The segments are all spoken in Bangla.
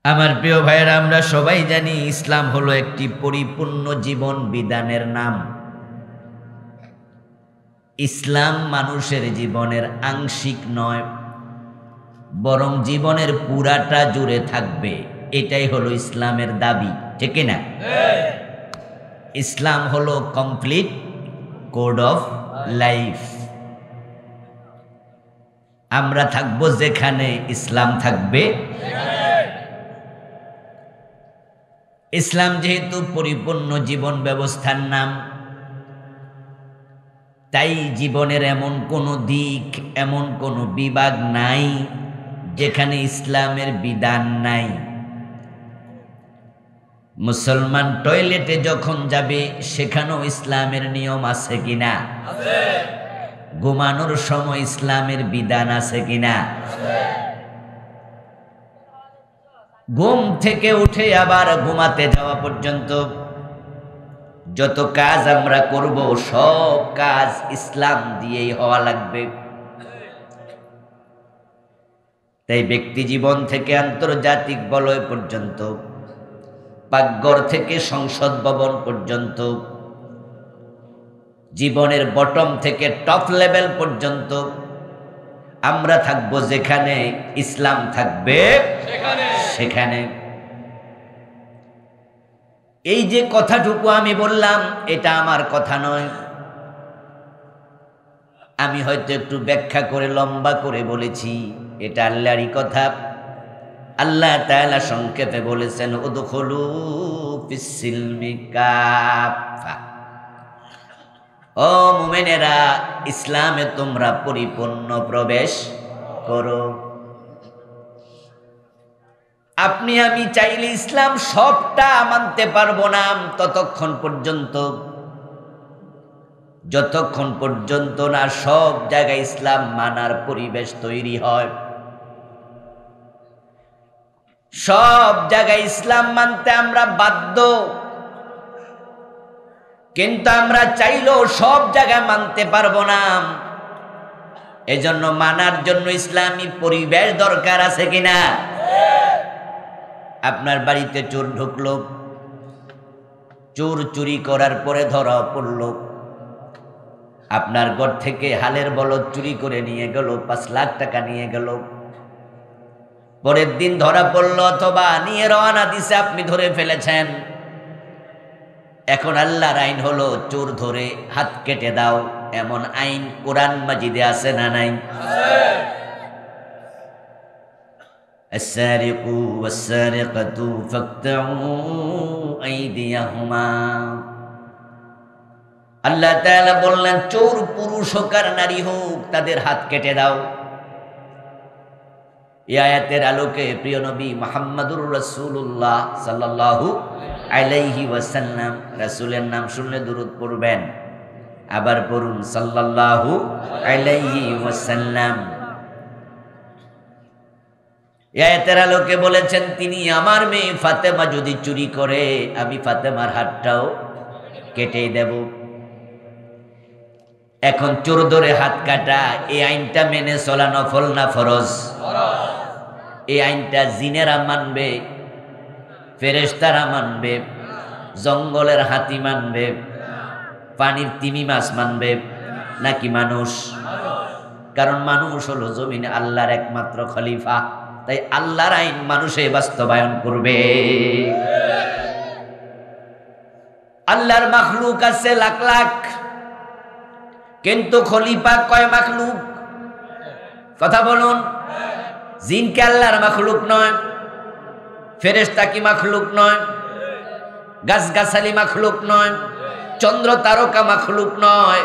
আমার প্রিয় ভাইয়েরা, আমরা সবাই জানি ইসলাম হলো একটি পরিপূর্ণ জীবন বিধানের নাম। ইসলাম মানুষের জীবনের আংশিক নয়, বরং জীবনের পুরাটা জুড়ে থাকবে। এটাই হলো ইসলামের দাবি, ঠিক না? ইসলাম হলো কমপ্লিট কোড অফ লাইফ। আমরা থাকবো যেখানে, ইসলাম থাকবে। ইসলাম যেহেতু পরিপূর্ণ জীবন ব্যবস্থার নাম, তাই জীবনের এমন কোনো দিক, এমন কোনো বিভাগ নাই যেখানে ইসলামের বিধান নাই। মুসলমান টয়লেটে যখন যাবে, সেখানেও ইসলামের নিয়ম আছে কিনা? ঘুমানোর সময় ইসলামের বিধান আছে কিনা? ঘুম থেকে উঠে আবার ঘুমাতে যাওয়া পর্যন্ত যত কাজ আমরা করব, সব কাজ ইসলাম দিয়েই হওয়া লাগবে। তাই ব্যক্তি জীবন থেকে আন্তর্জাতিক বলয় পর্যন্ত, পাকঘর থেকে সংসদ ভবন পর্যন্ত, জীবনের বটম থেকে টপ লেভেল পর্যন্ত আমরা থাকবো যেখানে, ইসলাম থাকবে সেখানে। এই যে কথাটুকু আমি বললাম, এটা আমার কথা নয়। আমি হয়তো একটু ব্যাখ্যা করে লম্বা করে বলেছি, এটা আল্লাহরই কথা। আল্লাহ তাআলা সংক্ষেপে বলেছেন, উদখুলু ফিস-সিলমি কাফা। ও মুমিনেরা, ইসলামে তোমরা পরিপূর্ণ প্রবেশ করো। আপনি আমি চাইলে ইসলাম সবটা মানতে পারবো না ততক্ষণ পর্যন্ত, যতক্ষণ পর্যন্ত না সব জায়গায় ইসলাম মানার পরিবেশ তৈরি হয়। সব জায়গায় ইসলাম মানতে আমরা বাধ্য, কিন্তু আমরা চাইলেও সব জায়গায় মানতে পারবো না। এজন্য মানার জন্য ইসলামী পরিবেশ দরকার আছে কিনা? আপনার বাড়িতে চোর ঢুকলো, চোর চুরি করার পরে ধরা পড়ল। আপনার ঘর থেকে হালের বলদ চুরি করে নিয়ে গেল, 5 লাখ টাকা নিয়ে গেল। পরের দিন ধরা পড়ল, অথবা নিয়ে রওনা দিছে, আপনি ধরে ফেলেছেন। এখন আল্লাহর আইন হলো, চোর ধরে হাত কেটে দাও। এমন আইন কোরআন মাজিদে আছে না নাই? السارق والسارقة فاقطعوا أيديهما। আল্লাহ তাআলা বললেন, চোর পুরুষ হোক আর নারী হোক, তাদের হাত কেটে দাও। এই আয়াতের আলোকে প্রিয় নবী মুহাম্মদুর রাসূলুল্লাহ সাল্লাল্লাহু আলাইহি ওয়াসাল্লাম, রাসূলের নাম শুনলে দুরূদ পড়বেন। আবার পড়ুন, সাল্লাল্লাহু আলাইহি ওয়াসাল্লাম। আয়াতের আলোকে বলেছেন, তিনি আমার মেয়ে ফাতেমা যদি চুরি করে, আমি ফাতেমার হাতটাও কেটে দেব। এখন চোর ধরে হাত কাটা, এই আইনটা মেনে চলা নফল না ফরজ? এই আইনটা জিনেরা মানবে, ফেরেশতারা মানবে, জঙ্গলের হাতি মানবে, পানির তিমি মাছ মানবে, নাকি মানুষ? কারণ মানুষ হলো জমিনে আল্লাহর একমাত্র খলিফা। তাই আল্লাহর আইন মানুষে বাস্তবায়ন করবে। আল্লাহর মাখলুক আছে লাখ লাখ, কিন্তু খলিফা কয় মাখলুক? কথা বলুন। জিন কি আল্লাহর মাখলুক নয়? ফেরেশতা কি মাখলুক নয়? গাছগাছালি মাখলুক নয়? চন্দ্র তারকা মাখলুক নয়?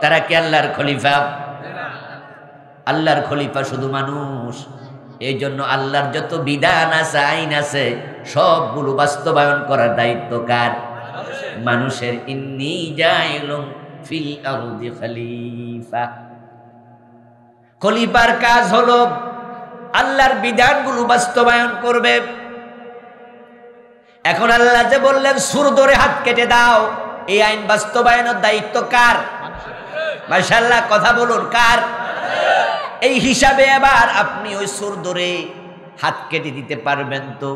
তারা কি আল্লাহর খলিফা? আল্লাহর খলিফা শুধু মানুষ। এই জন্য আল্লাহর যত বিধান আছে, আইন আছে, সবগুলো বাস্তবায়ন করার দায়িত্ব কার? মানুষের। ইন্নী জাইলুন ফিল আরদি খলিফা। খলিফার কাজ হলো আল্লাহর বিধানগুলো বাস্তবায়ন করবে। এখন আল্লাহ যে বললেন সুর ধরে হাত কেটে দাও, এই আইন বাস্তবায়নের দায়িত্ব কার? মাশাআল্লাহ, কথা বলুন, কার? এই হিসাবে এবার আপনি ওই সুর ধরে হাত কেটে দিতে পারবেন তো?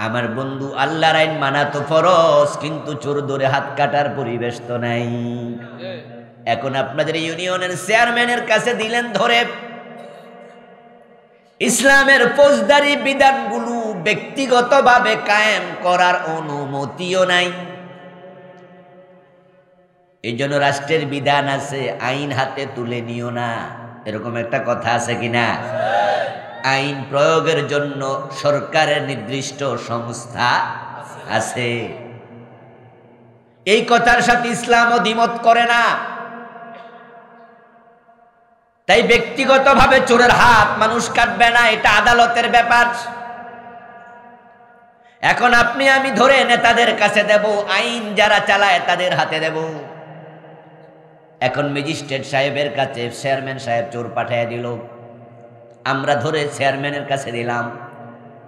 আমার বন্ধু, আল্লাহর আইন মানা তো ফরজ, কিন্তু চোর ধরে হাত কাটার পরিবেশ তো নাই। এখন আপনাদের ইউনিয়নের চেয়ারম্যানের কাছে দিলেন ধরে, ইসলামের ফৌজদারি বিধানগুলো ব্যক্তিগতভাবে কায়েম করার অনুমতিও নাই। এই জন্য রাষ্ট্রের বিধান আছে, আইন হাতে তুলে নিও না, এরকম একটা কথা আছে কিনা? আইন প্রয়োগের জন্য সরকারের নির্দিষ্ট সংস্থা আছে। এই কথার সাথে ইসলামও দ্বিমত করে না। তাই ব্যক্তিগতভাবে চোরের হাত মানুষ কাটবে না, এটা আদালতের ব্যাপার। এখন আপনি আমি ধরে নেতাদের কাছে দেব, আইন যারা চালায় তাদের হাতে দেব। এখন ম্যাজিস্ট্রেট সাহেবের কাছে চেয়ারম্যান সাহেব চোর পাঠিয়ে দিল, আমরা ধরে চেয়ারম্যানের কাছে দিলাম,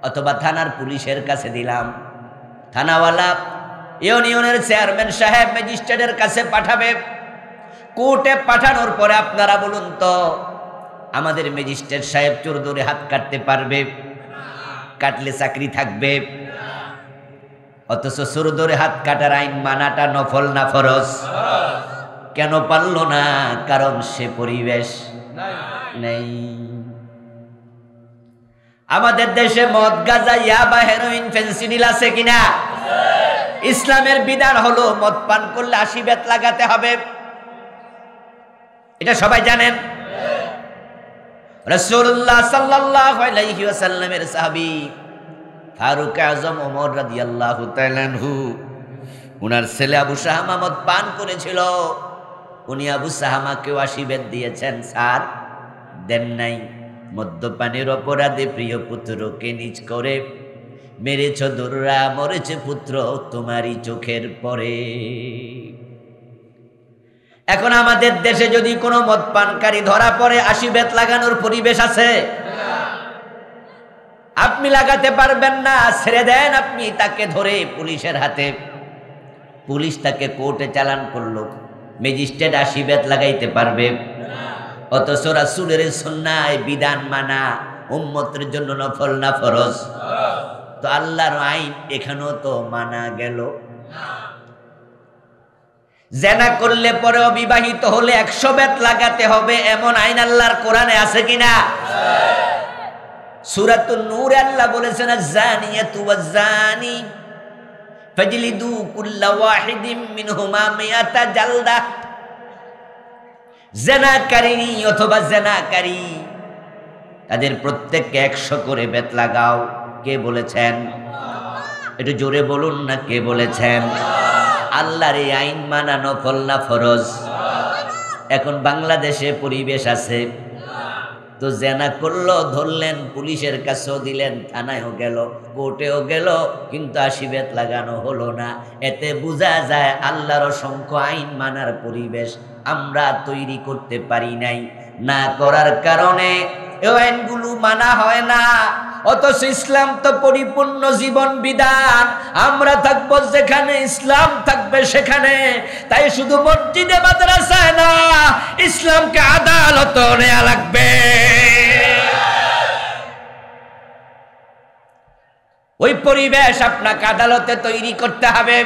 অথবা থানার পুলিশের কাছে দিলাম। থানাওয়ালা ইউনিয়নের চেয়ারম্যান সাহেব ম্যাজিস্ট্রেটের কাছে পাঠাবে। কোর্টে পাঠানোর পরে আপনারা বলুন তো, আমাদের ম্যাজিস্ট্রেট সাহেব চোর ধরে হাত কাটতে পারবে? কাটলে চাকরি থাকবে। অথচ চোর ধরে হাত কাটার আইন মানাটা নফল না ফরজ? কেন পারল না? কারণ সে পরিবেশ নেই। আমাদের দেশে মদ, গাঁজা, ইয়াবা, হেরোইন, ফেন্সিডিল আছে কিনা? ইসলামের বিধান হলো মদ পান করলে 80 বেত লাগাতে হবে, এটা সবাই জানেন। রাসূলুল্লাহ সাল্লাল্লাহু আলাইহি ওয়াসাল্লামের সাহাবী ফারুক আযম ওমর রাদিয়াল্লাহু তাআলা আনহু, উনার ছেলে আবু সাহামা মদ পান করেছিল। উনি আবু সাহামাকে 80 বেত দিয়েছেন, স্যার দেন নাই। মদ্যপানের অপরাধে প্রিয় পুত্রকে নিজ করে মেরেছ দুররা, মরেছে পুত্র তোমারই চোখের পরে। এখন আমাদের দেশে যদি কোনো মদ পানকারী ধরা পড়ে 80 বেত লাগানোর পরিবেশ আছে? আপনি লাগাতে পারবেন না, ছেড়ে দেন আপনি তাকে ধরে পুলিশের হাতে। পুলিশ তাকে কোর্টে চালান করলো, ম্যাজিস্ট্রেট 80 বেত লাগাইতে পারবে? অথচ রাসূলের সুন্নাহ বিধান মানা উম্মতের জন্য নফল না ফরজ? তো আল্লাহর আইন এখানেও তো মানা গেল। জেনা করলে পরে অবিবাহিত হলে 100 বেত লাগাতে হবে, এমন আইন আল্লাহর কোরআনে আছে কিনা? সূরাতুন নূরে আল্লাহ বলেছেন, আয-যানিয়াতু ওয়াজ-যানি ফাজলিদু কুল্লা ওয়াহিদিম মিনহুমা মিয়াতা জালদা। জেনাকারী অথবা জেনাকারী তাদের প্রত্যেককে 100 করে বেত লাগাও। কে বলেছেন? একটু জোরে বলুন না, কে বলেছেন? আল্লাহর এই আইন মানা নফল না ফরজ? এখন বাংলাদেশে পরিবেশ আছে তো জেনা করলো, ধরলেন, পুলিশের কাছেও দিলেন, থানায়ও গেল, কোর্টেও গেল, কিন্তু 80 বেত লাগানো হলো না। এতে বোঝা যায় আল্লাহর অসংখ্য আইন মানার পরিবেশ আমরা তৈরি করতে পারি নাই। না করার কারণে এই আইনগুলো মানা হয় না। অথচ ইসলাম তো পরিপূর্ণ জীবন বিধান, আমরা থাকবো যেখানে, ইসলাম থাকবে সেখানে। তাই শুধু মসজিদে মাদ্রাসায় না, ইসলামকে আদালত নেওয়া লাগবে। ওই পরিবেশ আপনাকে আদালতে তৈরি করতে হবে।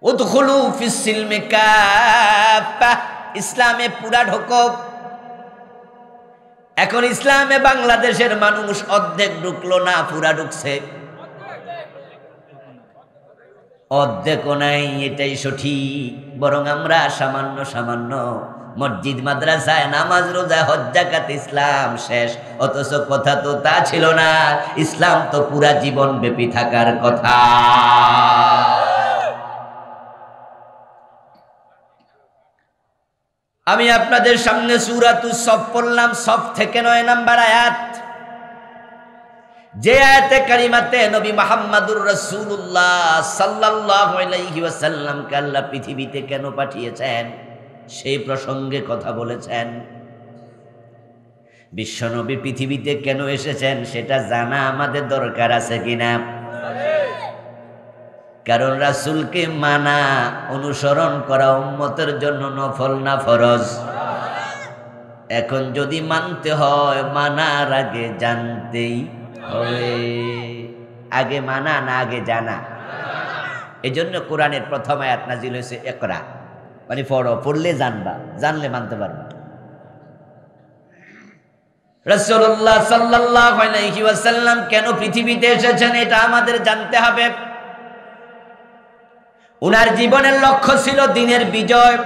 উদখুলু ফিস সিলমি কাফা, ইসলামে পুরা ঢোকো। এখন ইসলামে বাংলাদেশের মানুষ অর্ধেক ঢুকলো না, পুরা ঢুকছে। অর্ধেকও নাই, এটাই সঠিক। বরং আমরা সামান্য সামান্য মসজিদ মাদ্রাসায় নামাজ রোজা হজ যাকাত ইসলাম শেষ। অথচ কথা তো তা ছিল না, ইসলাম তো পুরা জীবন ব্যাপী থাকার কথা। আমি আপনাদের সামনে সূরাতুস সফ পড়লাম, সফ থেকে 9 নম্বর আয়াত। যে আয়াতে কারিমাতে নবী মুহাম্মদুর রাসূলুল্লাহ সাল্লাল্লাহু আলাইহি ওয়াসাল্লামকে আল্লাহ পৃথিবীতে কেন পাঠিয়েছেন সেই প্রসঙ্গে কথা বলেছেন। বিশ্বনবী পৃথিবীতে কেন এসেছেন সেটা জানা আমাদের দরকার আছে কিনা? কারণ রাসূলকে মানা, অনুসরণ করা উম্মতের জন্য নফল না ফরজ? এখন যদি মানতে হয়, মানার আগে জানতেই হবে। আগে মানা না আগে জানা? এই জন্য কোরআনের প্রথম আয়াত নাজিল হয়েছে ইকরা, মানে পড়ো, পড়লে জানবা, জানলে মানতে পারবা। রাসূলুল্লাহ সাল্লাল্লাহু আলাইহি ওয়াসাল্লাম কেন পৃথিবীতে এসেছেন এটা আমাদের জানতে হবে। উনার জীবনের লক্ষ্য ছিল দ্বীনের বিজয়,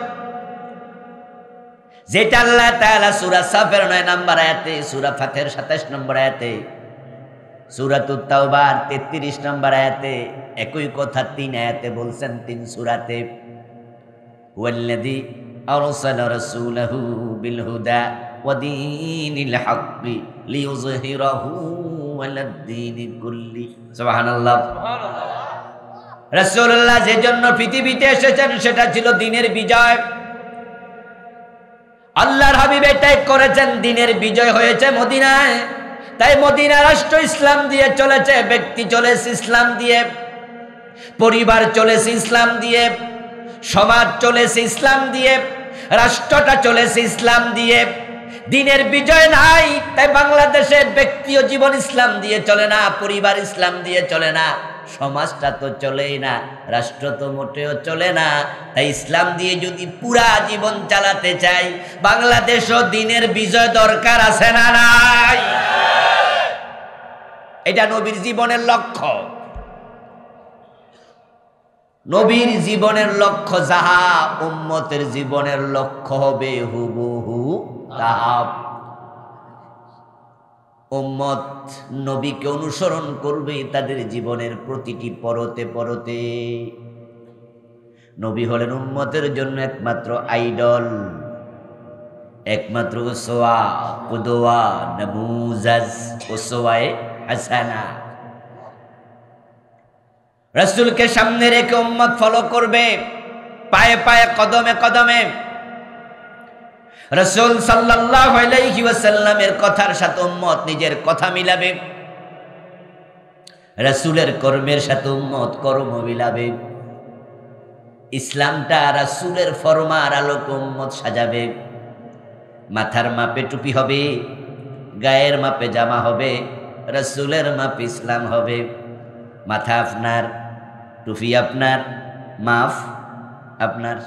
যেটা আল্লাহ তাআলা সূরা সাফের 9 নম্বর আয়াতে, সূরা ফাতিহার 27 নম্বর আয়াতে, সূরাতুত তাওবার 33 নম্বর আয়াতে, একই কথা 3 আয়াতে বলছেন, 3 সূরাতে। ওয়াল্লাযী আরসালা রাসূলাহু বিল হুদা ওয়া দীনিল হাক্কি লিইয়ুযহিরাহু আলাদ দীনি কুল্লি। সুবহানাল্লাহ, সুবহানাল্লাহ। রাসূলুল্লাহ যে জন্য পৃথিবীতে এসেছেন সেটা ছিল দ্বীনের বিজয়। আল্লাহর হাবিব এটাই করেছেন, দ্বীনের বিজয় হয়েছে মদিনায়। তাই মদিনা রাষ্ট্র ইসলাম দিয়ে চলেছে, ব্যক্তি চলেছে ইসলাম দিয়ে, পরিবার চলেছে ইসলাম দিয়ে, সমাজ চলেছে ইসলাম দিয়ে, রাষ্ট্রটা চলেছে ইসলাম দিয়ে। দ্বীনের বিজয় নাই, তাই বাংলাদেশে ব্যক্তিও জীবন ইসলাম দিয়ে চলে না, পরিবার ইসলাম দিয়ে চলে না, সমাজটা তো চলেই না, রাষ্ট্র তো মোটেও চলে না। তাই ইসলাম দিয়ে যদি পুরা জীবন চালাতে চাই, বাংলাদেশও দ্বীনের বিজয় দরকার আছে না নাই? এটা নবীর জীবনের লক্ষ্য। নবীর জীবনের লক্ষ্য যাহা, উম্মতের জীবনের লক্ষ্য হবে হুবহু তাহা। উম্মত নবীকে অনুসরণ করবে তাদের জীবনের প্রতিটি পরতে পরতে। নবী হলেন উম্মতের জন্য একমাত্র আইডল, একমাত্র উসওয়া, কুদওয়া, নামুজাজ, উসওয়ায়ে হাসানা। রাসূলকে সামনে রেখে উম্মত ফলো করবে, পায়ে পায়ে, কদমে কদমে। রাসূল সাল্লাল্লাহু আলাইহি ওয়াসাল্লামের কথার সাথে উম্মত নিজের কথা মিলাবে, রাসূলের কর্মের সাথে উম্মত কর্ম মিলাবে। ইসলামটা রাসূলের ফরমার আলোকে উম্মত সাজাবে। মাথার মাপে টুপি হবে, গায়ের মাপে জামা হবে, রাসূলের মাপে ইসলাম হবে। মাথা আপনার, টুপি আপনার, মাফ আপনার,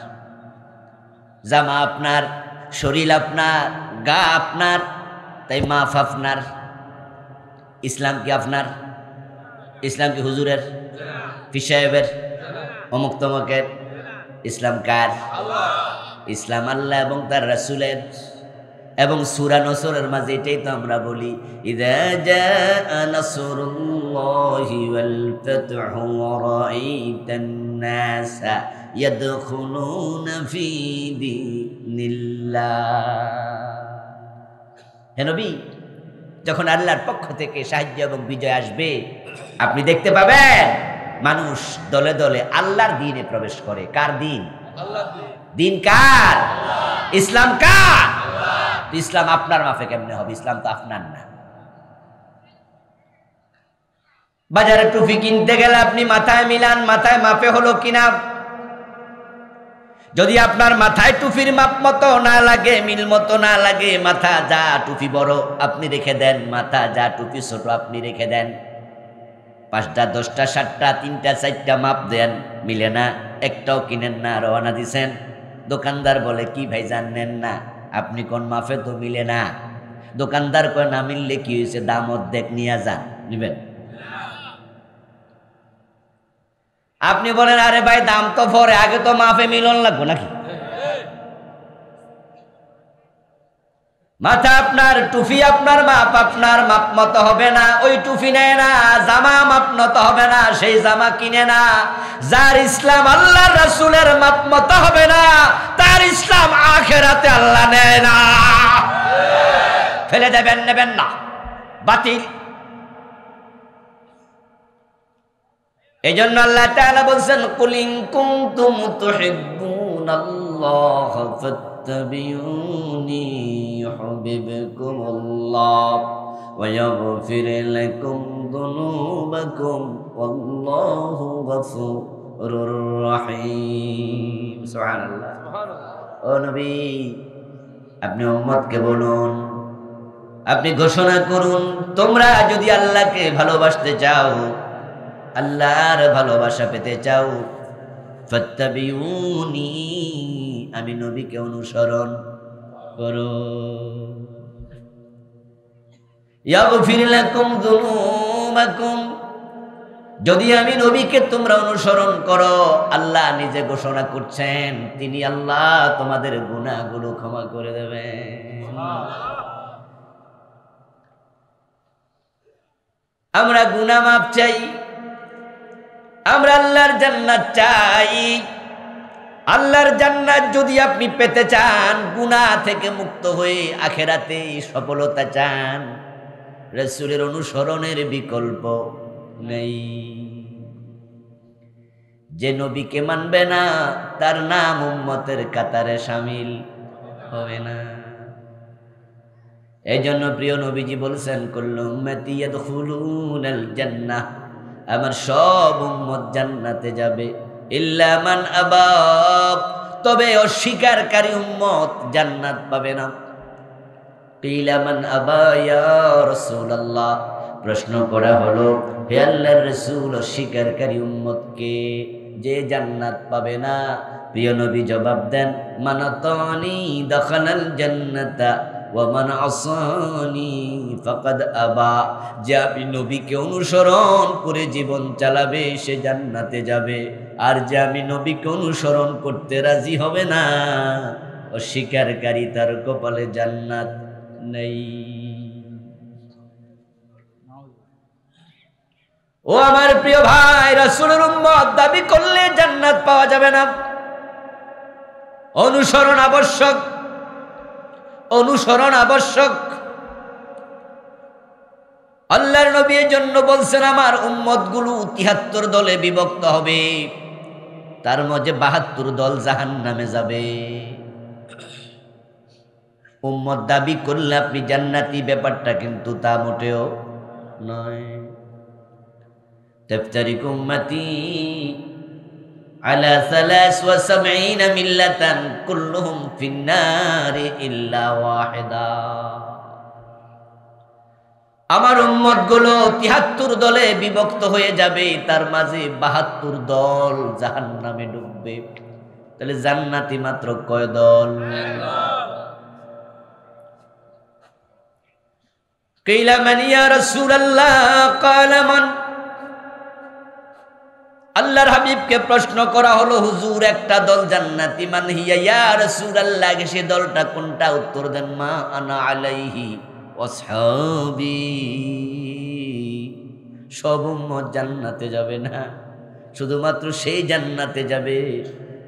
জামা আপনার, শরীর আপনার, গা আপনার, তাই মাফ আপনার। ইসলাম কি আপনার? ইসলাম কি হুজুরের, পীর সাহেবের, অমুক তমকের? ইসলাম কার? ইসলাম আল্লাহ এবং তার রাসূলের। এবং সূরা নসরের মাঝে এটাই তো আমরা বলি, ইযা জাআ নাসরুল্লাহি ওয়াল ফাতহু ওয়া রাআইতান নাসা ইয়াদখুলুনা ফি দীনিল্লাহ। হে নবী, যখন আল্লাহর পক্ষ থেকে সাহায্য এবং বিজয় আসবে, আপনি দেখতে পাবেন মানুষ দলে দলে আল্লাহর দ্বীনে প্রবেশ করে। কার দ্বীন? আল্লাহর দ্বীন। দ্বীন কার? আল্লাহ। ইসলাম কার? আল্লাহ। ইসলাম আপনার মাপে কেমনে হবে? ইসলাম তো আপনার না। বাজারে টুপি কিনতে গেলে আপনি মাথায় মিলান, মাথায় মাপে হলো কিনা। যদি আপনার মাথায় টুপির মাপ মতো না লাগে, মিল মতো না লাগে, মাথা যা টুপি বড় আপনি রেখে দেন, মাথা যা টুপি ছোট আপনি রেখে দেন। 5টা 10টা 7টা 3টা 4টা মাপ দেন, মিলে না, একটাও কিনেন না, রওনা দিছেন। দোকানদার বলে, কি ভাই জানেন না? আপনি কোন মাপে তো মিলে না। দোকানদার কয়, না মিললে কি হয়েছে, দাম অর্ধেক নিয়ে যান, নিবেন? আপনি বলেন, আরে ভাই দাম তো পরে, আগে তো মাপে মিলন লাগবো নাকি? মাথা আপনার, টুপি আপনার, মাপ আপনার মাপ মতো হবে না, ওই টুপি নেয় না। জামা মাপ মতো হবে না, সেই জামা কিনে না। যার ইসলাম আল্লাহর রাসূলের মাপ মতো হবে না, তার ইসলাম আখিরাতে আল্লাহ নেয় না। ফেলে দেবেন, নেবেন না, বাতিল। এই জন্য আল্লাহ তাআলা বলছেন, কুল ইন কুনতুম তুহিব্বুনাল্লাহ ফাত্তাবিউনি ইউহিব্বুকুমুল্লাহ ওয়া ইয়াগফির লাকুম যুনুবাকুম ওয়াল্লাহু গফুরুর রহিম। সুবহানাল্লাহ, সুবহানাল্লাহ। ও নবী, আপনি উম্মতকে বলুন, আপনি ঘোষণা করুন, তোমরা যদি আল্লাহকে ভালোবাসতে চাও, আল্লাহর ভালোবাসা পেতে চাও, ফাত্তাবিউনি, আমি নবীকে অনুসরণ করো। ইয়াগফির লাকুম যুনুবাকুম, যদি আমি নবীকে তোমরা অনুসরণ করো, আল্লাহ নিজে ঘোষণা করছেন তিনি আল্লাহ তোমাদের গুনাহগুলো ক্ষমা করে দেবেন। আমরা গুনাহ মাফ চাই, আমরা আল্লাহর জান্নাত চাই। আল্লাহর জান্নাত যদি আপনি পেতে চান, গুনাহ থেকে মুক্ত হয়ে আখিরাতে সফলতা চান, রাসূলের অনুসরণের বিকল্প নেই। যে নবীকে মানবে না তার নাম উম্মতের কাতারে শামিল হবে না। এই জন্য প্রিয় নবীজি বলছেন, কুল্লু উম্মতি ইয়াদখুলুনাল জান্নাহ, আমার সব উম্মত জান্নাতে যাবে, ইল্লা মান আবা, তবে অস্বীকারী উম্মত জান্নাত পাবে না। কিলা মান আবা ইয়া রাসূলুল্লাহ, প্রশ্ন করা হলো, হে আল্লাহর রাসূল, অস্বীকারী উম্মত কে, যে জান্নাত পাবে না? প্রিয় নবী জবাব দেন, মান আতানি দাখালাল জান্নাতা ওয়া মান আসানি ফাকাদ আবা, যে আপনি নবীকে অনুসরণ করে জীবন চালাবে সে জান্নাতে যাবে, আর যে আমি নবীকে অনুসরণ করতে রাজি হবে না, অস্বীকারী তার কপালে জান্নাত নেই। ও আমার প্রিয় ভাই, রাসূলের উম্মত দাবি করলে জান্নাত পাওয়া যাবে না। অনুসরণ আবশ্যক, অনুসরণ আবশ্যক। আল্লাহর নবী এর জন্য বলছেন, আমার উম্মতগুলো ৭৩ দলে বিভক্ত হবে, তার মধ্যে ৭২ দল জাহান্নামে যাবে। উম্মত দাবি করলে আপনি জান্নাতি, ব্যাপারটা কিন্তু তা মোটেও নয়। তাফতারিকু উম্মতি আলা ৭৩ মিল্লাতান কুল্লুহুম ফিন্নারি ইল্লা ওয়াহিদা, আমার উম্মতগুলো ৭৩ দলে বিভক্ত হয়ে যাবে, তার মাঝে ৭২ দল জাহান্নামে ডুববে। তাহলে জান্নাতি মাত্র কয় দল? কিলা মান ইয়া রাসূলুল্লাহ, ক্বালা মান, আল্লাহর হাবিবকে প্রশ্ন করা হলো, হুজুর একটা দল জান্নাতি, মান হিয়া ইয়া রাসূলুল্লাহ, সে দলটা কোনটা? উত্তর দেন, মা আনা আলাইহি ওয়াসহাবি, সব উম্মত জান্নাতে যাবে না, শুধুমাত্র সেই জান্নাতে যাবে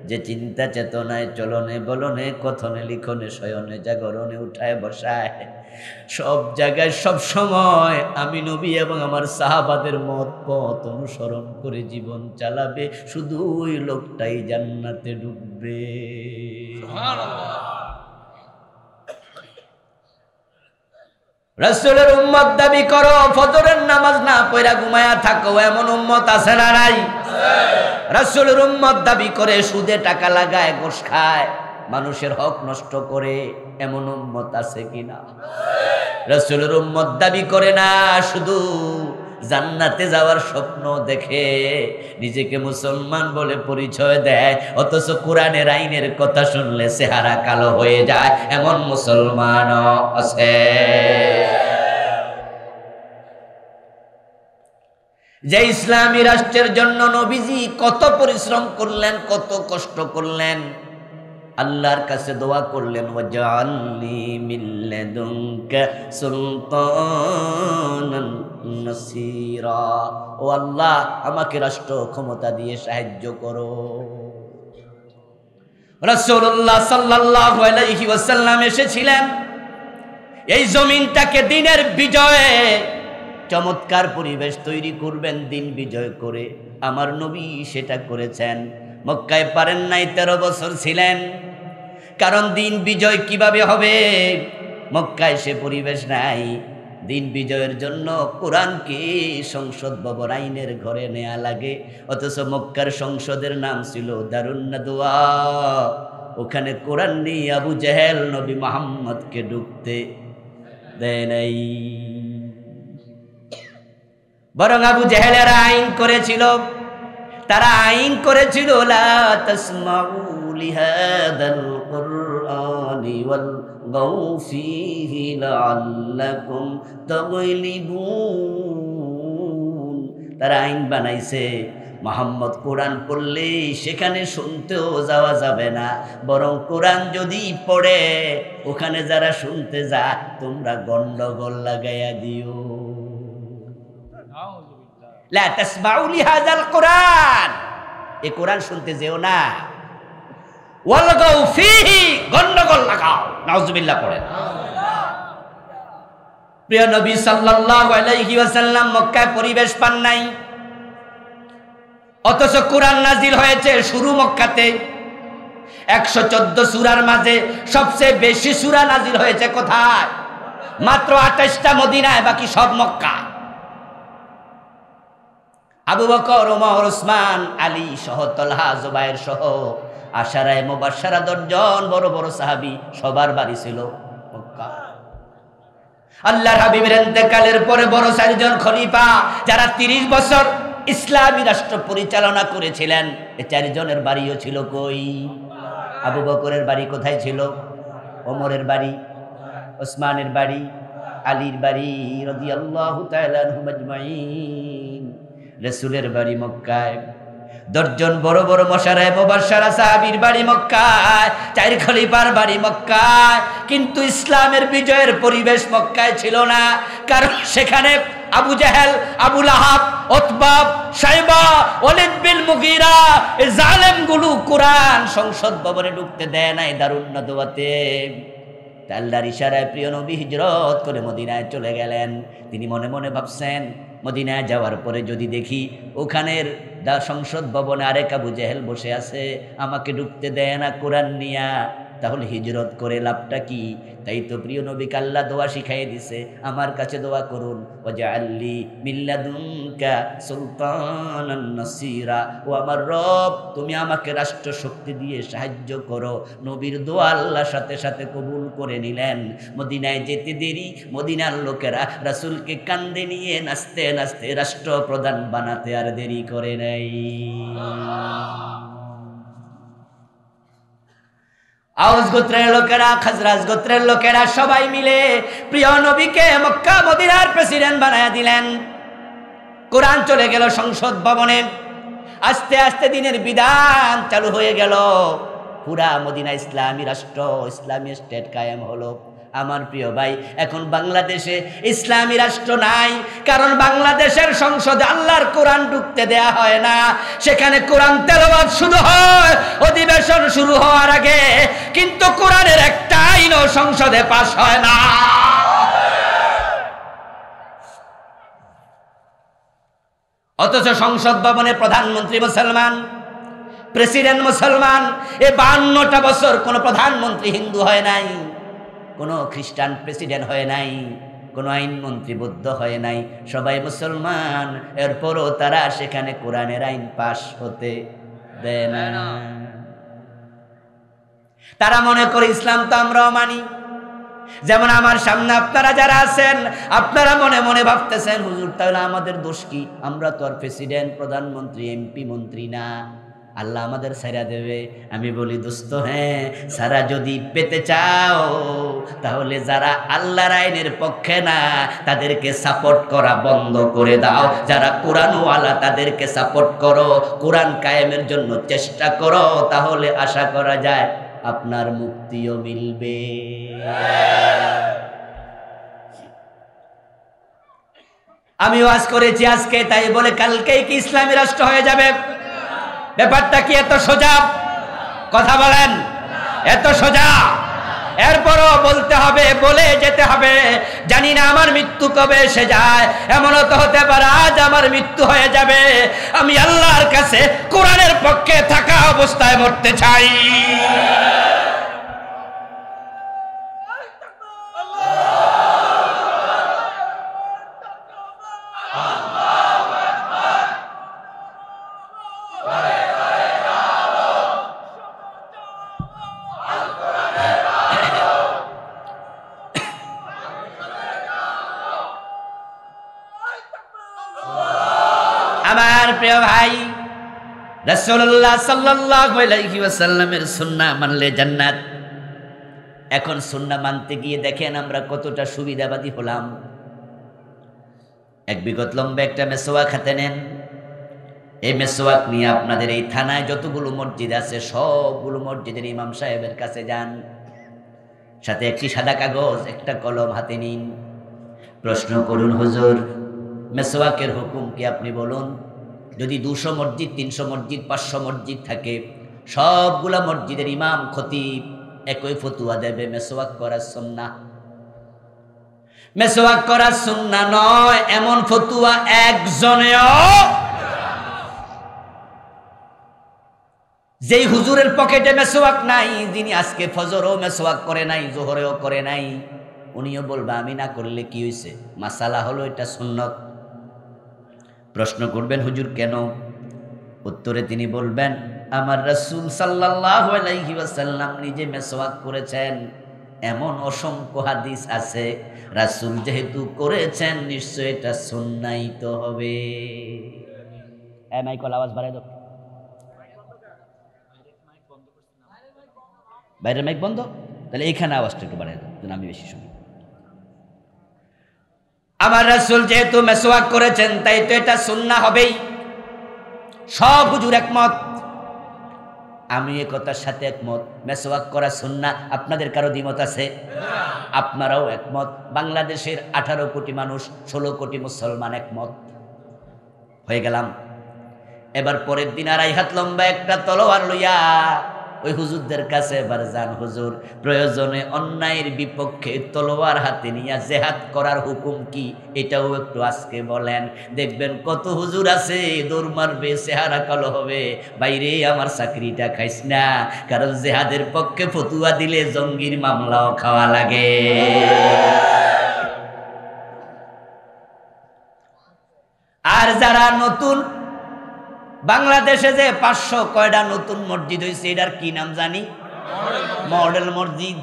যে চিন্তা চেতনায়, চলনে বলনে, কথনে লিখনে, শয়নে জাগরণে, উঠায় বসায়, সব জায়গায় সব সময় আমি নবী এবং আমার সাহাবাদের মত পথ অনুসরণ করে জীবন চালাবে, শুধু ওই লোকটাই জান্নাতে ডুববে। রাসূলের উম্মত দাবি করো, ফজরের নামাজ না পড়া ঘুমায়া থাকো, এমন উম্মত আছে না নাই? রাসূলের উম্মত দাবি করে সুদে টাকা লাগায়, ঘুষ খায়, মানুষের হক নষ্ট করে, এমন উম্মত আছে কিনা? রাসূলের উম্মত দাবি করে না শুধু জান্নাতে যাওয়ার স্বপ্ন দেখে নিজেকে মুসলমান বলে পরিচয় দেয়, অথচ কোরআনের আইনের কথা শুনলে চেহারা কালো হয়ে যায়, এমন মুসলমানও আছে। যে ইসলামী রাষ্ট্রের জন্য নবীজি কত পরিশ্রম করলেন, কত কষ্ট করলেন, আল্লাহর কাছে দোয়া করলেন, ওয়াজআলনি মিন লাদুনকা সুলতানান নাসীরা, ও আল্লাহ আমাকে রাষ্ট্র ক্ষমতা দিয়ে সাহায্য করো। রাসূলুল্লাহ সাল্লাল্লাহু আলাইহি ওয়াসাল্লাম এসেছিলেন এই জমিনটাকে দিনের বিজয়ে চমৎকার পরিবেশ তৈরি করবেন, দিন বিজয় করে। আমার নবী সেটা করেছেন। মক্কায় পারেন নাই, 13 বছর ছিলেন, কারণ দিন বিজয় কিভাবে হবে? মক্কায় সে পরিবেশ নাই। দিন বিজয়ের জন্য কোরআনকে সংসদ ভবন, আইনের ঘরে নেয়া লাগে, অথচ মক্কার সংসদের নাম ছিল দারুন নাদওয়া। ওখানে কোরআন নিয়ে আবু জেহেল নবী মুহাম্মদকে ঢুকতে দেয় নাই। বরং আবু জেহেলেরা আইন করেছিল, তারা আইন করেছিল লা তাসমাউ লিহাদাল কুরআনি ওয়ালগাউ ফীহি লাআল্লাকুম তাগলিবুন। তারা আইন বানাইছে মুহাম্মদ কোরআন পড়লে সেখানে শুনতেও যাওয়া যাবে না, বরং কোরআন যদি পড়ে ওখানে যারা শুনতে যায় তোমরা গন্ডগোল লাগাইয়া দিও। লা তাসমাউ লিহাযাল কুরআন, এই কোরআন শুনতে যেও না। ওয়ালগাউ ফীহি, গন্ডগোল লাগাও। নাউযুবিল্লাহ পড়েন। প্রিয় নবী সাল্লাল্লাহু আলাইহি ওয়াসাল্লাম মক্কায় পরিবেশ পান নাই, অথচ কোরআন নাজিল হয়েছে শুরু মক্কাতে। 114 সূরার মাঝে সবচেয়ে বেশি সূরা নাজিল হয়েছে কোথায়? মাত্র 28টা মদিনায়, বাকি সব মক্কা। আবু বকর, ওমর, ওসমান, আলী সহ তলহা, জুবায়ের সহ আশারায়ে মুবাশশারা 10 জন বড় বড় সাহাবী, সবার বাড়ি ছিল মক্কা। আল্লাহর হাবিবের ইন্তেকালের পরে বড় 4 জন খলিফা যারা 30 বছর ইসলামী রাষ্ট্র পরিচালনা করেছিলেন, এই 4 জনের বাড়িও ছিল কই? আবু বকরের বাড়ি কোথায় ছিল? ওমরের বাড়ি, ওসমানের বাড়ি, আলীর বাড়ি রাদিয়াল্লাহু তাআলা আনহুম আজমাইন। রাসূলের বাড়ি মক্কায়। 10 জন বড় বড় মশারায়ে মুবাশশারা সাহাবীর বাড়ি মক্কায়, 4 খলিফার বাড়ি মক্কায়। কিন্তু ইসলামের বিজয়ের পরিবেশ মক্কায় ছিল না, কারণ সেখানে আবু জেহেল, আবু লাহাব, উতবা, শাইবা, ওয়ালিদ বিন মুগীরা, এই জালেমগুলো কোরআন সংসদ ভবনে ঢুকতে দেয় নাই দারুন নদওয়াতে। আল্লাহর ইশারায় প্রিয় নবী হিজরত করে মদিনায় চলে গেলেন। তিনি মনে মনে ভাবছেন, মদিনায় যাওয়ার পরে যদি দেখি ওখানের সংসদ ভবনে আরেক আবু জেহেল বসে আছে, আমাকে ঢুকতে দেয় না কোরআন নিয়া, তাহলে হিজরত করে লাভটা কি? তাই তো প্রিয় নবীকে আল্লাহ দোয়া শিখাই দিছে, আমার কাছে দোয়া করুন, ওয়াজআললি মিল্লাদুনকা সুলতানান নাসীরা। ও আমার রব, তুমি আমাকে রাষ্ট্র শক্তি দিয়ে সাহায্য করো। নবীর দোয়া আল্লাহ সাথে সাথে কবুল করে নিলেন। মদিনায় যেতে দেরি, মদিনার লোকেরা রাসূলকে কাঁধে নিয়ে নাচতে নাচতে রাষ্ট্রপ্রধান বানাতে আর দেরি করে নাই। আউস গোত্রের লোকেরা, খাজরাজ গোত্রের লোকেরা সবাই মিলে প্রিয় নবীকে মক্কা মদিনার প্রেসিডেন্ট বানায়া দিলেন। কোরআন চলে গেল সংসদ ভবনে। আস্তে আস্তে দিনের বিধান চালু হয়ে গেল। পুরা মদিনা ইসলামী রাষ্ট্র, ইসলামী স্টেট কায়েম হলো। আমার প্রিয় ভাই, এখন বাংলাদেশে ইসলামী রাষ্ট্র নাই, কারণ বাংলাদেশের সংসদে আল্লাহর কোরআন ঢুকতে দেয়া হয় না। সেখানে কোরআন তেলাওয়াত শুরু হয় অধিবেশন শুরু হওয়ার আগে, কিন্তু কোরআনের একটা আইনও সংসদে পাস হয় না। অথচ সংসদ ভবনে প্রধানমন্ত্রী মুসলমান, প্রেসিডেন্ট মুসলমান। এই 52টা বছর কোনো প্রধানমন্ত্রী হিন্দু হয় নাই, কোনো খ্রিস্টান প্রেসিডেন্ট হয় নাই, কোনো আইনমন্ত্রী বৌদ্ধ হয় নাই, সবাই মুসলমান। এরপরও তারা সেখানে কোরআনের আইন পাশ হতে দেয় না। তারা মনে করে ইসলাম তো আমরাও মানি। যেমন আমার সামনে আপনারা যারা আছেন, আপনারা মনে মনে ভাবতেছেন, হুজুর তাহলে আমাদের দোষ কি? আমরা তো আর প্রেসিডেন্ট, প্রধানমন্ত্রী, এমপি, মন্ত্রী না, আল্লাহ আমাদের সারা দেবে। আমি বলি দোস্ত, হ্যাঁ, সারা যদি পেতে চাও তাহলে যারা আল্লাহর আইনের পক্ষে না তাদেরকে সাপোর্ট করা বন্ধ করে দাও, যারা কোরআনওয়ালা তাদেরকে সাপোর্ট করো, কোরআন কায়েমের জন্য চেষ্টা করো, তাহলে আশা করা যায় আপনার মুক্তিও মিলবে। আমি ওয়াজ করেছি আজকে, তাই বলে কালকেই কি ইসলামী রাষ্ট্র হয়ে যাবে? ব্যাপারটা কি এত সোজা? কথা বলেন, এত সোজা? এরপরও বলতে হবে, বলে যেতে হবে। জানি না আমার মৃত্যু কবে এসে যায়, এমনও তো হতে পারে আজ আমার মৃত্যু হয়ে যাবে। আমি আল্লাহর কাছে কোরআনের পক্ষে থাকা অবস্থায় মরতে চাই। আমার প্রিয় ভাই, রাসূলুল্লাহ সাল্লাল্লাহু আলাইহি ওয়াসাল্লামের সুন্নাহ মানলে জান্নাত। এখন সুন্নাহ মানতে গিয়ে দেখেন আমরা কতটা সুবিধাবাদী হলাম। এক বিগত লম্বা একটা মেসওয়াক হাতে নেন। এই মেসওয়াক নিয়ে আপনাদের এই থানায় যতগুলো মসজিদ আছে সবগুলো মসজিদের ইমাম সাহেবের কাছে যান, সাথে একটি সাদা কাগজ একটা কলম হাতে নিন, প্রশ্ন করুন, হুজুর মেসওয়াকের হুকুম কি আপনি বলুন। যদি 200 মসজিদ 300 মসজিদ 500 মসজিদ থাকে, সবগুলা মসজিদের ইমাম খতিব একই ফতুয়া দেবে, মেসওয়াক করা সুন্নাহ। মেসওয়াক করা সুন্নাহ নয় এমন ফতুয়া একজনেও, যেই হুজুরের পকেটে মেসওয়াক নাই, যিনি আজকে ফজরও মেসওয়াক করে নাই, জোহরেও করে নাই, উনিও বলবে আমি না করলে কি হয়েছে, মাসালা হলো এটা সুন্নত। প্রশ্ন করবেন হুজুর কেন? উত্তরে তিনি বলবেন আমার রাসূল সাল্লাল্লাহু আলাইহি ওয়াসাল্লাম নিজে মেসওয়াক করেছেন, এমন অসংখ্য হাদিস আছে, রাসূল যেহেতু করেছেন নিশ্চয় এটা সুন্নাহই তো হবে। মাইকল আওয়াজ বাড়াই দাও। বাইরের মাইক বন্ধ, তাহলে এইখানে আওয়াজটা একটু বাড়াই দাও যেন আমি বেশি শুনি। আমার রাসূল যেহেতু মেসওয়াক করেছেন তাই তো এটা সুন্নাহ হবেই। সব হুজুর একমত, আমি এ কথার সাথে একমত, মেসওয়াক করা সুন্নাহ। আপনাদের কারো দ্বিমত আছে? আপনারাও একমত। বাংলাদেশের 18 কোটি মানুষ, 16 কোটি মুসলমান একমত হয়ে গেলাম। এবার পরের দিন 2.5 হাত লম্বা একটা তলোয়ার লইয়া ওই হুজুরদের কাছে এবার যান, হুজুর প্রয়োজনে অন্যায়ের বিপক্ষে তলোয়ার হাতে নিয়ে জেহাদ করার হুকুম কি, এটাও একটু আজকে বলেন। দেখবেন কত হুজুর আছে দৌড় মারবে, চেহারা কালো হবে, বাইরে আমার চাকরিটা খাইস না, কারণ জেহাদের পক্ষে ফতুয়া দিলে জঙ্গির মামলাও খাওয়া লাগে। আর যারা নতুন বাংলাদেশে যে 500 কয়টা নতুন মসজিদ হয়েছে, এটার কি নাম জানি? মডেল মসজিদ।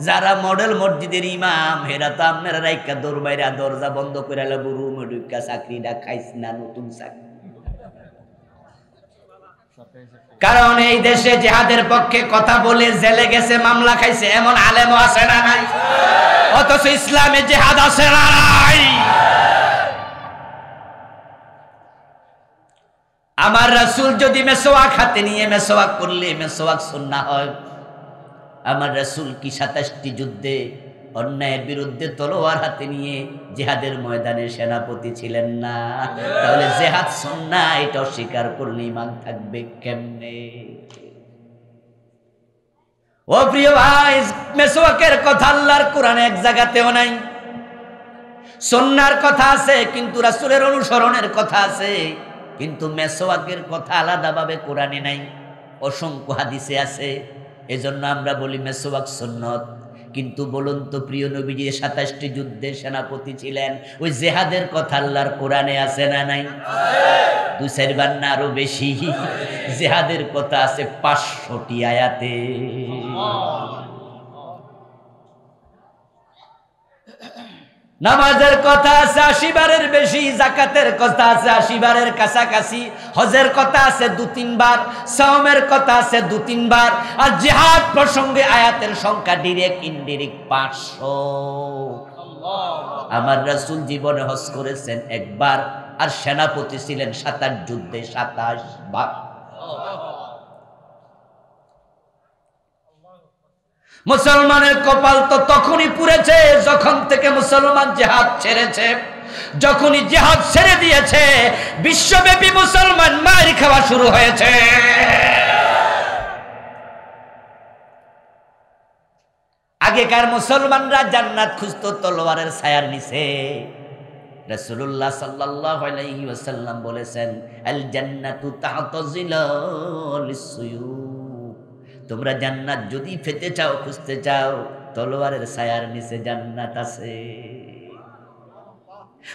যারা মডেল মসজিদের ইমাম, হেরা তো আপনারা রাইকা দরবাইরা দরজা বন্ধ করে রুম ঢুকা চাকরিটা খাইস না, নতুন চাকরি। কারণ এই দেশে জিহাদের পক্ষে কথা বলে জেলে গেছে, মামলা খাইছে, এমন আলেমও আছে না নাই? অথচ ইসলামে জিহাদ আছে না নাই? আমার রাসূল যদি মেসওয়াক হাতে নিয়ে মেসওয়াক করলে মেসওয়াক সুন্নাহ হয়। আমার রাসূল কি 27টি যুদ্ধে অন্যায়ের বিরুদ্ধে তলোয়ার হাতে নিয়ে জিহাদের ময়দানে সেনাপতি ছিলেন না? তাহলে জিহাদ সুন্নাহ এটা অস্বীকার করলে ঈমান থাকবে কেমনে? ও প্রিয় ভাই, মেসওয়াকের কথা আল্লাহর কোরআনে এক জায়গাতেও নাই। সুন্নাহর কথা আছে কিন্তু রাসূলের অনুসরণের কথা আছে, কিন্তু মেসওয়াকের কথা আলাদাভাবে কোরআনে নাই, অসংখ্য হাদিসে আছে। এজন্য আমরা বলি মেসওয়াক সুন্নত। কিন্তু বলুন তো প্রিয় নবীজি 27টি যুদ্ধের সেনাপতি ছিলেন, ওই জিহাদের কথা আল্লাহর কোরআনে আছে না নাই? 2-4 বার না আরো বেশি? জিহাদের কথা আছে 500টি আয়াতে। নামাজের কথা আছে 80 বারের বেশি, যাকাতের কথা আছে 80 বারের কাছাকাছি, হজের কথা আছে 2-3 বার, সাওমের কথা আছে 2-3 বার, আর জিহাদ প্রসঙ্গে আয়াতের সংখ্যা ডাইরেক্ট ইনডাইরেক্ট 500। আমার রাসূল জীবনে হজ করেছেন একবার, আর সেনাপতি ছিলেন 27 যুদ্ধে 27 বার। মুসলমানের কপাল তো তখনই পুড়েছে যখন থেকে মুসলমান জিহাদ ছেড়েছে। যখনই জিহাদ ছেড়ে দিয়েছে বিশ্বব্যাপী মুসলমান মার খাওয়া শুরু হয়েছে। আগেকার মুসলমানরা জান্নাত খুঁজত তলোয়ারের ছায়ার নিচে। রাসূলুল্লাহ সাল্লাল্লাহু আলাইহি ওয়াসাল্লাম বলেছেন, আল জান্নাতু তাহতা জিলালিস সুয়ুফ, তোমরা জান্নাত যদি পেতে চাও, খুঁজতে চাও, তলোয়ারের ছায়ার নিচে জান্নাত আছে।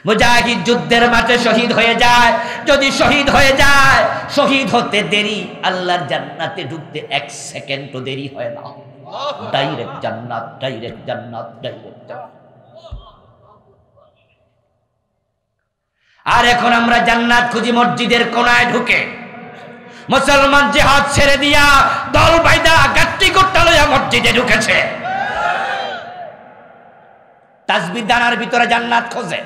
মুজাহিদ যুদ্ধের মাঠে শহীদ হয়ে যায়, যদি শহীদ হয়ে যায়, শহীদ হতে দেরি, আল্লাহর জান্নাতে ঢুকতে 1 সেকেন্ডও দেরি হয় না। ডাইরেক্ট জান্নাত, ডাইরেক্ট জান্নাত, ডাইরেক্ট জান্নাত। আর এখন আমরা জান্নাত খুঁজি মসজিদের কোনায় ঢুকে। মুসলমান জিহাদ ছেড়ে দিয়া দল বাইদা গাট্টি গোট্টা লইয়া মসজিদে ঢুকেছে। তাসবিহ দানার ভিতরে জান্নাত খোঁজে।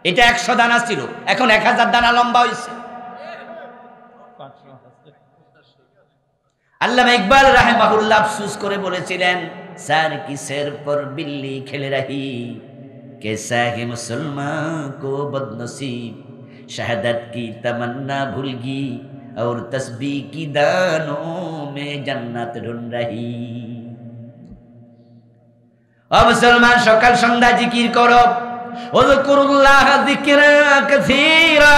এটা 100 দানা ছিল, এখন 1000 দানা লম্বা হয়েছে। আল্লামা ইকবাল রাহিমাহুল্লাহ আফসোস করে বলেছিলেন, সার কি সের পর বিল্লি খেলে রাহি, कैसा है मुसलमान को बदनसीब, शहादत की तमन्ना भूल गई और तस्बीह की दानों में जन्नत ढूंढ रही। ओ मुसलमान सकाल सन्ध्या जिकिर करो, उज़कुरुल्लाह जिक्रा कासीरा,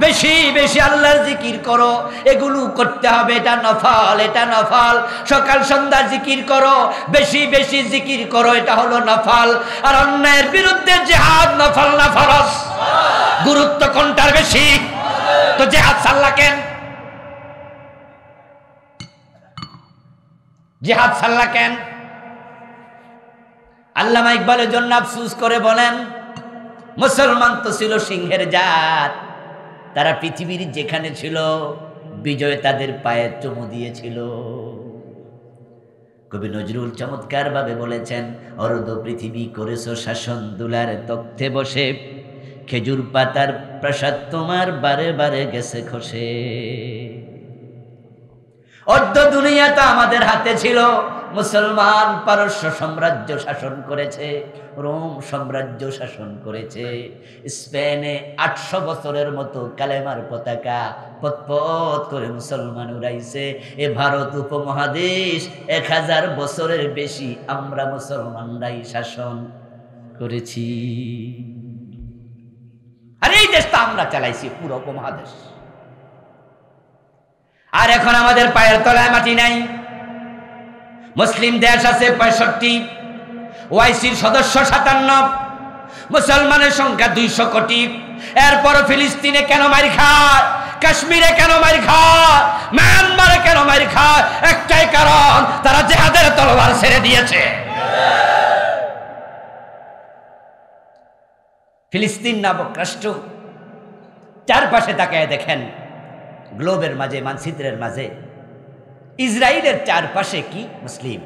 বেশি বেশি আল্লাহর জিকির করো। এগুলো করতে হবে, এটা নফল, এটা নফল। সকাল সন্ধ্যা জিকির করো, বেশি বেশি জিকির করো, এটা হলো নফল। আর অন্যায়ের বিরুদ্ধে জিহাদ নফল না ফরজ? গুরুত্ব কোনটার বেশি? তো জিহাদ সাল্লা কেন? জিহাদ সাল্লা কেন? আল্লামা ইকবালের জন্য আফসোস করে বলেন, মুসলমান তো ছিল সিংহের জাত, তারা পৃথিবীর যেখানে ছিল বিজয় তাদের পায়ে চুমু দিয়েছিল। কবি নজরুল চমৎকার ভাবে বলেছেন, অর্ধ পৃথিবী করেছো শাসন, দুলার তখ্তে বসে, খেজুর পাতার প্রাসাদ তোমার বারে বারে গেছে খসে। অর্ধ দুনিয়া তো আমাদের হাতে ছিল। মুসলমান পারস্য সাম্রাজ্য শাসন করেছে, রোম সাম্রাজ্য শাসন করেছে, স্পেনে 800 বছরের মতো কালেমার পতাকা পথ করে মুসলমান উড়াইছে। এ ভারত উপমহাদেশ 1000 বছরের বেশি আমরা মুসলমানরাই শাসন করেছি। আর এই দেশটা আমরা চালাইছি, পুরো উপমহাদেশ। আর এখন আমাদের পায়ের তলায় মাটি নাই। মুসলিম দেশ আছে 65, ওআইসির সদস্য 57, মুসলমানের সংখ্যা 200 কোটি। এরপর ফিলিস্তিনে কেন মার খায়, কাশ্মীরে কেন মার খায়, মিয়ানমারে কেন মার খায়? একটাই কারণ, তারা জিহাদের তলোয়ার ছেড়ে দিয়েছে। ফিলিস্তিন নামক রাষ্ট্র, চারপাশে তাকায় দেখেন, গ্লোবের মাঝে, মানচিত্রের মাঝে ইসরায়েলের চারপাশে কি মুসলিম।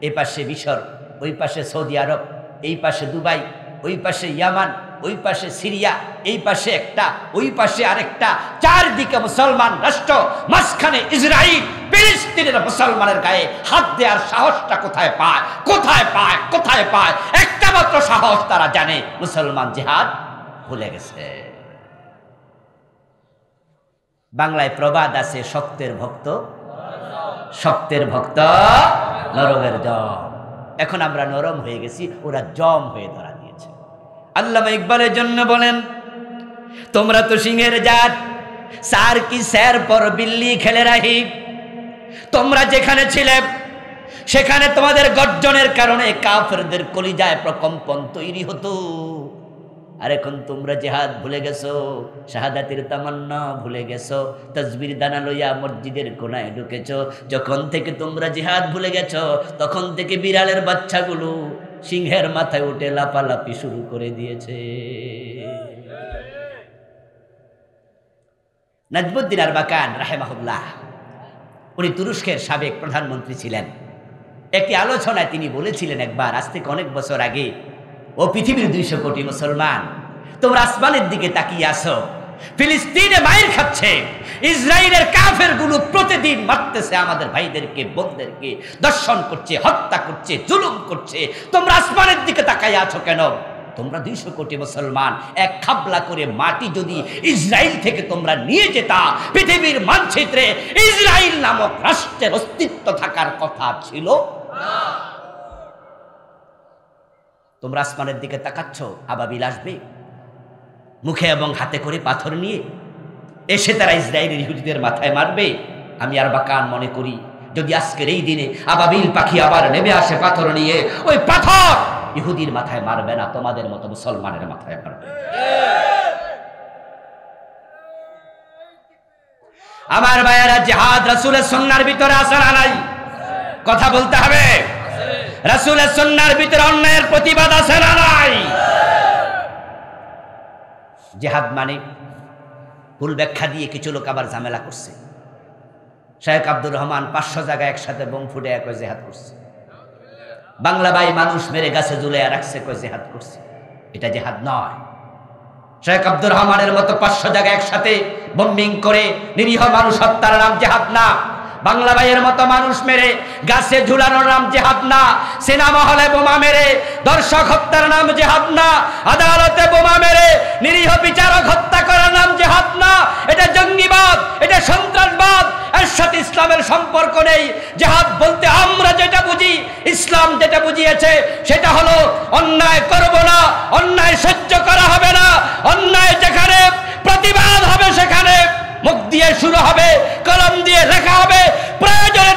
এই পাশে মিশর, ওই পাশে সৌদি আরব, এই পাশে দুবাই, ওই পাশে ইয়ামান, ওই পাশে সিরিয়া, এই পাশে একটা, ওই পাশে আরেকটা, চারদিকে মুসলমান রাষ্ট্র, মাঝখানে ইসরায়েল। ফিলিস্তিনের মুসলমানের গায়ে হাত দেওয়ার সাহসটা কোথায় পায়, কোথায় পায়, কোথায় পায়? একটা মাত্র সাহস, তারা জানে মুসলমান জিহাদ ভুলে গেছে। বাংলায় প্রবাদ আছে, শক্তের ভক্ত নরমের জম। এখন আমরা নরম হয়ে গেছি, ওরা জম হয়ে ধরা দিয়েছে। আল্লামা ইকবালের জন্য বলেন, তোমরা তো সিংহের জাত, সার কি স্যার পর বিল্লি খেলে রাহি। তোমরা যেখানে ছিলে সেখানে তোমাদের গর্জনের কারণে কাফেরদের কলিজায় প্রকম্পন তৈরি হতো। আর এখন তোমরা জিহাদ ভুলে গেছো, শাহাদাতের তামান্না ভুলে গেছো, তাসবির দানা লইয়া মসজিদের কোনায় ঢুকেছো। যখন থেকে তোমরা জিহাদ ভুলে গেছো, তখন থেকে বিড়ালের বাচ্চাগুলো সিংহের মাথায় উঠে লাপালাপি শুরু করে দিয়েছে। নাজমুদ্দিন আরবাকান রাহিমাহুল্লাহ, উনি তুরস্কের সাবেক প্রধানমন্ত্রী ছিলেন। একটি আলোচনায় তিনি বলেছিলেন একবার, আজ থেকে অনেক বছর আগে, ও পৃথিবীর 200 কোটি মুসলমান, তোমরা আসমানের দিকে তাকিয়ে আসো, ফিলিস্তিনে মাইর খাচ্ছে, ইসরায়েলের কাফেরগুলো প্রতিদিন মারতেছে আমাদের ভাইদেরকে, বোনদেরকে, দর্শন করছে, হত্যা করছে, জুলুম করছে। তোমরা আসমানের দিকে তাকাই আছো কেন? তোমরা 200 কোটি মুসলমান, এক খাবলা করে মাটি যদি ইসরায়েল থেকে তোমরা নিয়ে যেতা, পৃথিবীর মানচিত্রে ইসরায়েল নামক রাষ্ট্রের অস্তিত্ব থাকার কথা ছিল না। তোমরা আসমানের দিকে তাকাচ্ছ, আবাবিল আসবে মুখে এবং হাতে করে পাথর নিয়ে, এসে তারা ইসরায়েলের ইহুদিদের মাথায় মারবে। আমি আরবাকান মনে করি, যদি আজকের এই দিনে আবাবিল পাখি আবার নেমে আসে পাথর নিয়ে, ওই পাথর ইহুদির মাথায় মারবে না, তোমাদের মতো মুসলমানের মাথায় মারবে। আমার ভাইয়েরা, জিহাদ রাসূলের সুন্নাহর ভিতরে আছে না নাই? কথা বলতে হবে। রাসূলের সুন্নাহর ভিতরে অন্যায়ের প্রতিবাদ আছে না নাই? জিহাদ মানে ভুল ব্যাখ্যা দিয়ে কিছু লোক আবার ঝামেলা করছে। শেখ আব্দুর রহমান 500 জায়গায় একসাথে বোম ফুটে কয় জিহাদ করছে। বাংলা ভাই মানুষ মেরে গাছে ঝুলাইয়া রাখছে কয় জিহাদ করছে। এটা জিহাদ নয়। শেখ আব্দুর রহমানের মতো 500 জায়গায় একসাথে বোম্বিং করে নিরীহ মানুষ হত্যার নাম জিহাদ না। বাংলা ভাইয়ের মতো মানুষ মেরে গাছে ঝুলানোর নাম জিহাদ না। সিনেমা হলে বোমা মেরে দর্শক হত্যার নাম জিহাদ না। আদালতে বোমা মেরে নিরীহ বিচারক হত্যা করার নাম জিহাদ না। এটা জঙ্গিবাদ, এটা সন্ত্রাসবাদ, এর সাথে ইসলামের সম্পর্ক নেই। জিহাদ বলতে আমরা যেটা বুঝি, ইসলাম যেটা বুঝিয়েছে সেটা হলো অন্যায় করব না, অন্যায় সহ্য করা হবে না, অন্যায় যেখানে প্রতিবাদ হবে সেখানে মুখ দিয়ে শুরু হবে, কলম দিয়ে লেখা হবে, প্রয়োজনে